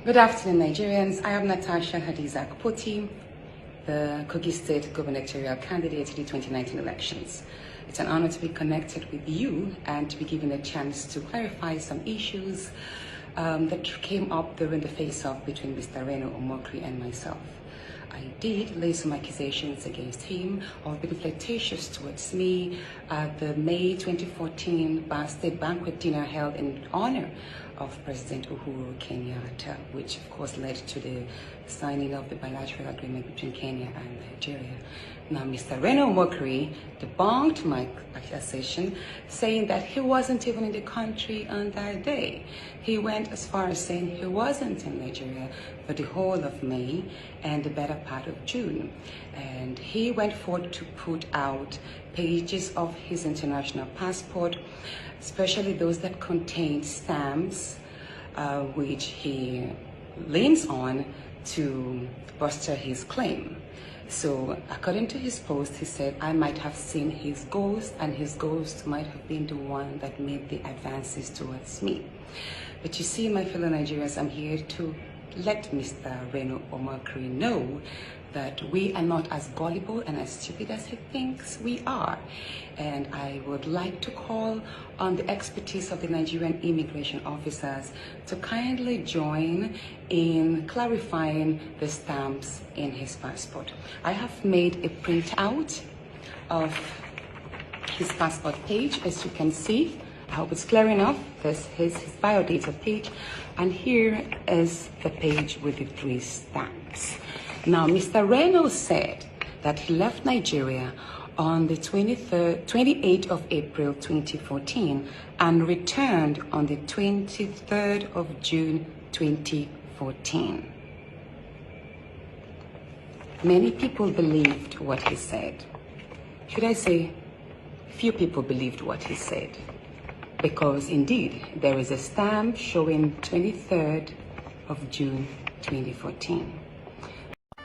Good afternoon, Nigerians. I am Natasha Poti, the Kogi State gubernatorial candidate in the 2019 elections. It's an honor to be connected with you and to be given a chance to clarify some issues that came up during the face-off between Mr. Reno, Omokri, and myself. I did lay some accusations against him of being flirtatious towards me at the May 2014 state banquet dinner held in honor of President Uhuru Kenyatta, which of course led to the signing of the bilateral agreement between Kenya and Nigeria. Now, Mr. Reno Omokri debunked my accusation, saying that he wasn't even in the country on that day. He went as far as saying he wasn't in Nigeria for the whole of May and the better part of June. And he went forth to put out pages of his international passport, especially those that contain stamps, which he leans on to bolster his claim. So according to his post, he said, I might have seen his ghost, and his ghost might have been the one that made the advances towards me. But you see, my fellow Nigerians, I'm here to let Mr. Reno Omokri know that we are not as gullible and as stupid as he thinks we are. And I would like to call on the expertise of the Nigerian immigration officers to kindly join in clarifying the stamps in his passport. I have made a printout of his passport page, as you can see. I hope it's clear enough. This is his biodata page, and here is the page with the 3 stamps. Now, Mr. Reno said that he left Nigeria on the 28th of April 2014 and returned on the 23rd of June 2014. Many people believed what he said. Should I say, few people believed what he said. Because indeed, there is a stamp showing 23rd of June 2014.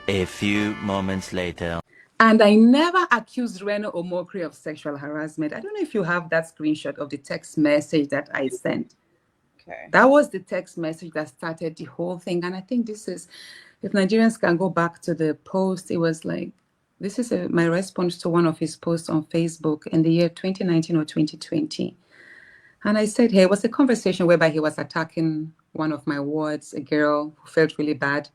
A few moments later. And I never accused Reno Omokri of sexual harassment. I don't know if you have that screenshot of the text message that I sent. Okay. That was the text message that started the whole thing. And I think this is, if Nigerians can go back to the post, it was like, this is my response to one of his posts on Facebook in the year 2019 or 2020. And I said, hey, it was a conversation whereby he was attacking one of my wards, a girl who felt really bad.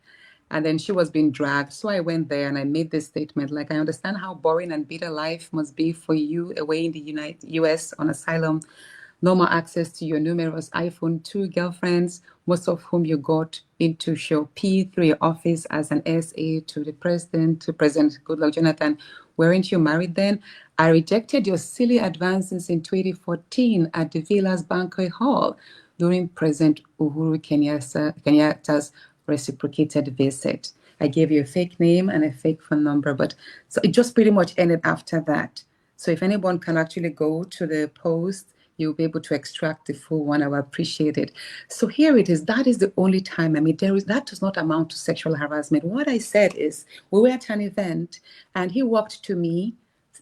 And then she was being dragged. So I went there and I made this statement, like, I understand how boring and bitter life must be for you away in the US on asylum. No more access to your numerous iPhone 2 girlfriends, most of whom you got into show P through your office as an SA to the president, to President Goodluck Jonathan. Weren't you married then? I rejected your silly advances in 2014 at the Villa's Banquet Hall during President Uhuru Kenyatta's reciprocated visit. I gave you a fake name and a fake phone number, but so it just pretty much ended after that. So if anyone can actually go to the post, you'll be able to extract the full one. I will appreciate it. So here it is. That is the only time. I mean, that does not amount to sexual harassment. What I said is, we were at an event and he walked to me,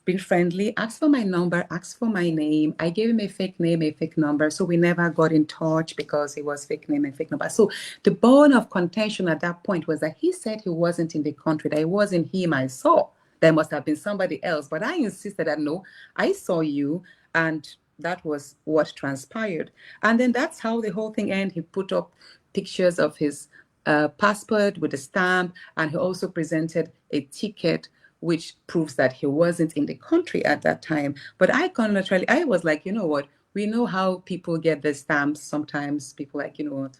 being friendly, asked for my number, asked for my name. I gave him a fake name, a fake number. So we never got in touch because it was fake name and fake number. So the bone of contention at that point was that he said he wasn't in the country, that it wasn't him I saw. There must have been somebody else. But I insisted that, no, I saw you, and that was what transpired. And then that's how the whole thing ended. He put up pictures of his passport with a stamp, and he also presented a ticket which proves that he wasn't in the country at that time. But I was like, you know what? We know how people get the stamps. Sometimes people like, you know what?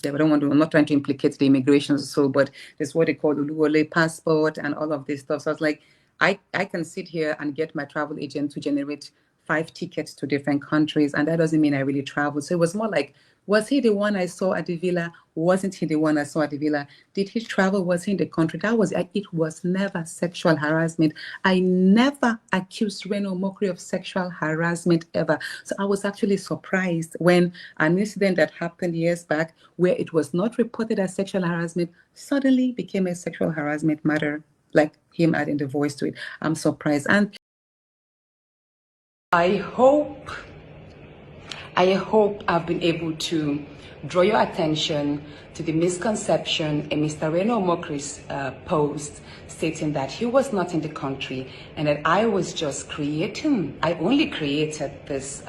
They don't want to, I'm not trying to implicate the immigration, so, but it's what they call the Uluwole passport and all of this stuff. So I was like, I can sit here and get my travel agent to generate 5 tickets to different countries, and that doesn't mean I really traveled. So it was more like, was he the one I saw at the villa? Wasn't he the one I saw at the villa? Did he travel? Was he in the country? It was never sexual harassment. I never accused Reno Omokri of sexual harassment ever. So I was actually surprised when an incident that happened years back, where it was not reported as sexual harassment, suddenly became a sexual harassment matter, like him adding the voice to it. I'm surprised. And I hope I've been able to draw your attention to the misconception in Mr. Reno Omokri's post stating that he was not in the country and that I was just I only created this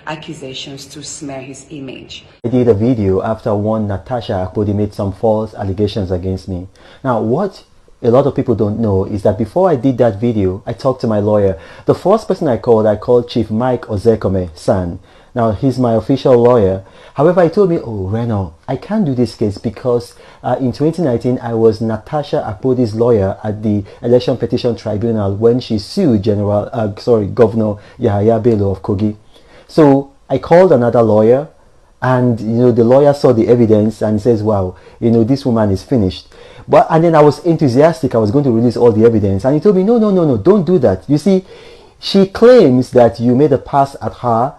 accusations to smear his image. I did a video after one Natasha Akpodi made some false allegations against me. Now, what a lot of people don't know is that before I did that video, I talked to my lawyer. The first person I called Chief Mike Ozekome San. Now, he's my official lawyer. However, he told me, oh, Reno, I can't do this case because in 2019, I was Natasha Akpodi's lawyer at the Election Petition Tribunal when she sued Governor Yahaya Bello of Kogi. So I called another lawyer, and the lawyer saw the evidence and says, wow, this woman is finished. And then I was enthusiastic. I was going to release all the evidence, and he told me, no, don't do that. You see, she claims that you made a pass at her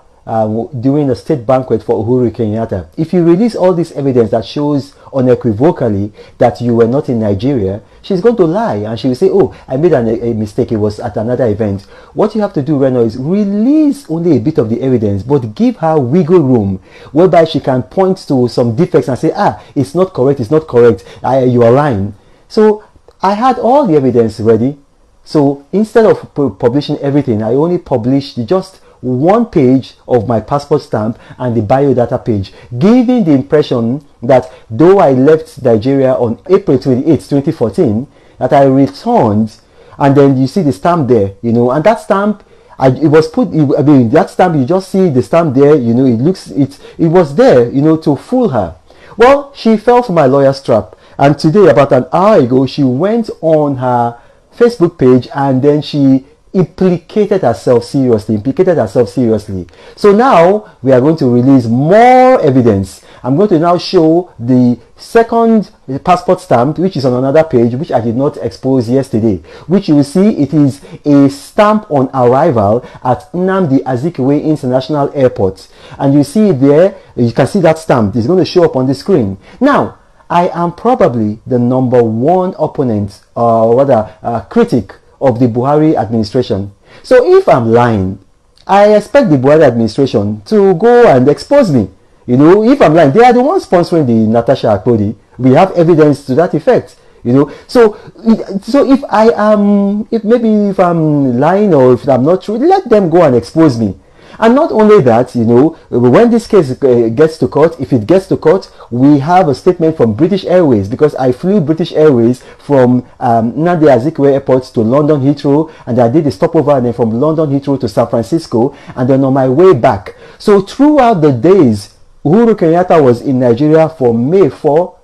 during a state banquet for Uhuru Kenyatta. If you release all this evidence that shows unequivocally that you were not in Nigeria, she's going to lie and she will say, oh, I made a mistake, it was at another event. What you have to do, Reno, is release only a bit of the evidence, but give her wiggle room whereby she can point to some defects and say, it's not correct, you are lying. So I had all the evidence ready. So instead of publishing everything, I only published just one page of my passport stamp and the biodata page, giving the impression that though I left Nigeria on April 28, 2014, that I returned, and then you see the stamp there, and that stamp, that stamp, you just see the stamp there, it was there, to fool her. Well, she fell for my lawyer's trap, and today, about an hour ago, she went on her Facebook page and then she implicated herself seriously. So now we are going to release more evidence. I'm going to now show the second passport stamp, which is on another page, which I did not expose yesterday, which you will see it is a stamp on arrival at Nnamdi Azikiwe International Airport. And you see there, you can see that stamp. It's going to show up on the screen. Now, I am probably the number one opponent, or rather critic of the Buhari administration. So if I'm lying, I expect the Buhari administration to go and expose me. If I'm lying, they are the ones sponsoring the Natasha Akpodi. We have evidence to that effect. So if I'm lying or if I'm not true, let them go and expose me. And not only that, when this case gets to court, if it gets to court, we have a statement from British Airways, because I flew British Airways from Nnamdi Azikiwe Airport to London Heathrow, and I did a stopover, and then from London Heathrow to San Francisco, and then on my way back. So throughout the days, Uhuru Kenyatta was in Nigeria from May 4,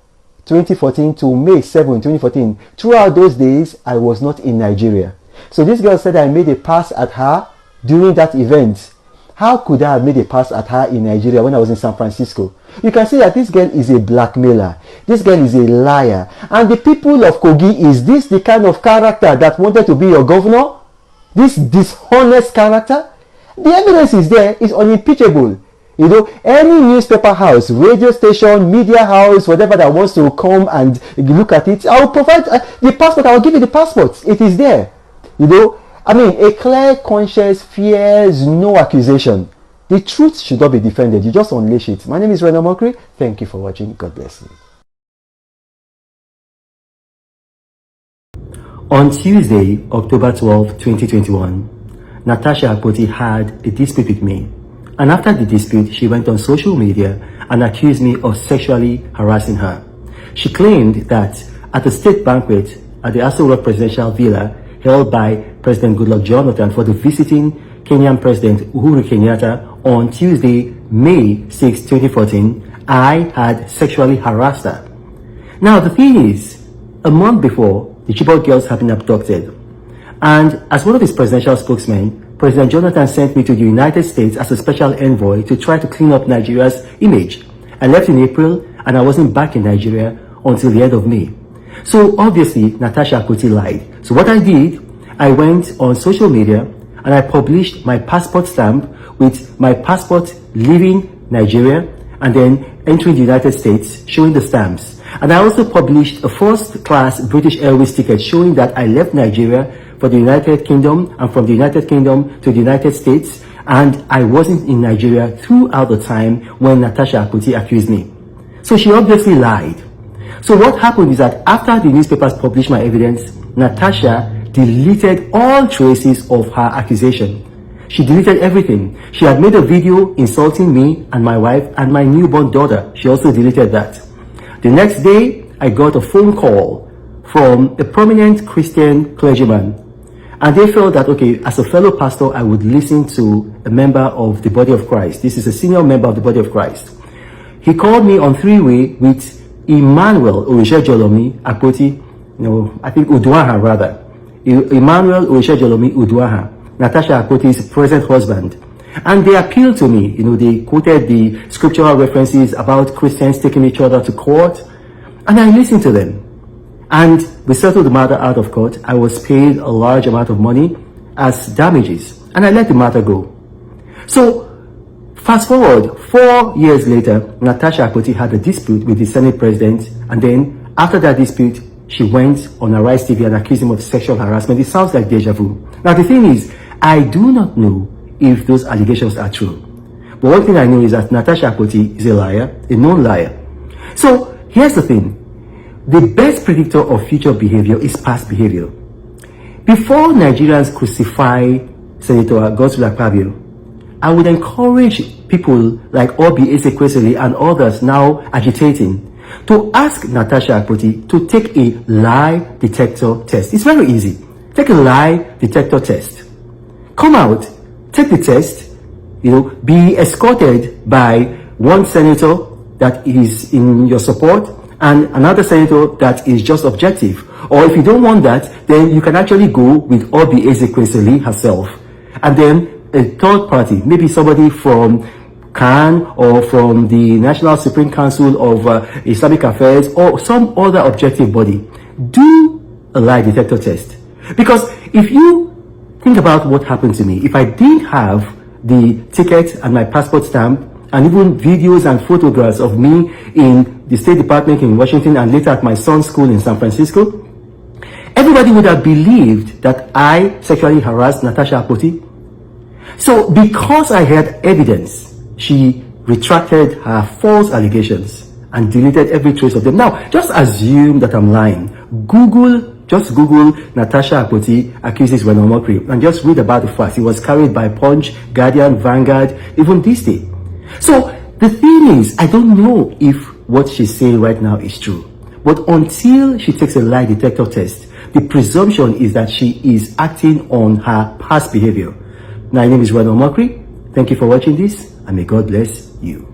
2014 to May 7, 2014. Throughout those days, I was not in Nigeria. So this girl said I made a pass at her during that event. How could I have made a pass at her in Nigeria when I was in San Francisco? You can see that this girl is a blackmailer. This girl is a liar. And the people of Kogi, is this the kind of character that wanted to be your governor? This dishonest character? The evidence is there, it's unimpeachable. Any newspaper house, radio station, media house, whatever that wants to come and look at it, I will provide the passport, I will give you the passport. It is there. A clear conscience fears no accusation. The truth should not be defended. You just unleash it. My name is Reno Omokri. Thank you for watching. God bless you. On Tuesday, October 12, 2021, Natasha Akpodi had a dispute with me. And after the dispute, she went on social media and accused me of sexually harassing her. She claimed that at a state banquet at the Aso Rock Presidential Villa, held by President Goodluck Jonathan for the visiting Kenyan President Uhuru Kenyatta on Tuesday, May 6, 2014, I had sexually harassed her. Now the thing is, a month before, the Chibok girls have been abducted. And as one of his presidential spokesmen, President Jonathan sent me to the United States as a special envoy to try to clean up Nigeria's image. I left in April and I wasn't back in Nigeria until the end of May. So obviously, Natasha Akpodi lied. So what I did, I went on social media and I published my passport stamp with my passport leaving Nigeria and then entering the United States, showing the stamps. And I also published a first-class British Airways ticket showing that I left Nigeria for the United Kingdom and from the United Kingdom to the United States, and I wasn't in Nigeria throughout the time when Natasha Akpodi accused me. So she obviously lied. So what happened is that after the newspapers published my evidence, Natasha deleted all traces of her accusation. She deleted everything. She had made a video insulting me and my wife and my newborn daughter. She also deleted that. The next day, I got a phone call from a prominent Christian clergyman. And they felt that, okay, as a fellow pastor, I would listen to a member of the body of Christ. This is a senior member of the body of Christ. He called me on three-way with Emmanuel Oishejolomi Akpoti, I think Uduaha rather. Emmanuel Oishejolomi Uduaha, Natasha Akpoti's present husband. And they appealed to me, they quoted the scriptural references about Christians taking each other to court. And I listened to them. And we settled the matter out of court. I was paid a large amount of money as damages. And I let the matter go. So, fast forward, 4 years later, Natasha Akpoti had a dispute with the Senate president. And then, after that dispute, she went on Arise TV and accused him of sexual harassment. It sounds like deja vu. Now, the thing is, I do not know if those allegations are true. But one thing I know is that Natasha Akpoti is a liar, a known liar. So, here's the thing. The best predictor of future behavior is past behavior. Before Nigerians crucify Senator Godswill Akpabio, I would encourage people like Obi Ezekwesili and others now agitating to ask Natasha Akpoti to take a lie detector test. It's very easy. Take a lie detector test. Come out, take the test, be escorted by one senator that is in your support and another senator that is just objective. Or if you don't want that, then you can actually go with Obi Ezekwesili herself. And then a third party, maybe somebody from CAN or from the National Supreme Council of Islamic Affairs or some other objective body. Do a lie detector test. Because if you think about what happened to me, if I didn't have the ticket and my passport stamp, and even videos and photographs of me in the State Department in Washington and later at my son's school in San Francisco, everybody would have believed that I sexually harassed Natasha Akpoti. So because I had evidence, she retracted her false allegations and deleted every trace of them. Now, just assume that I'm lying. Just Google Natasha Akpoti accuses Reno Omokri and just read about the facts. It was carried by Punch, Guardian, Vanguard, even this day. So the thing is, I don't know if what she's saying right now is true. But until she takes a lie detector test, the presumption is that she is acting on her past behavior. My name is Reno Omokri. Thank you for watching this, and may God bless you.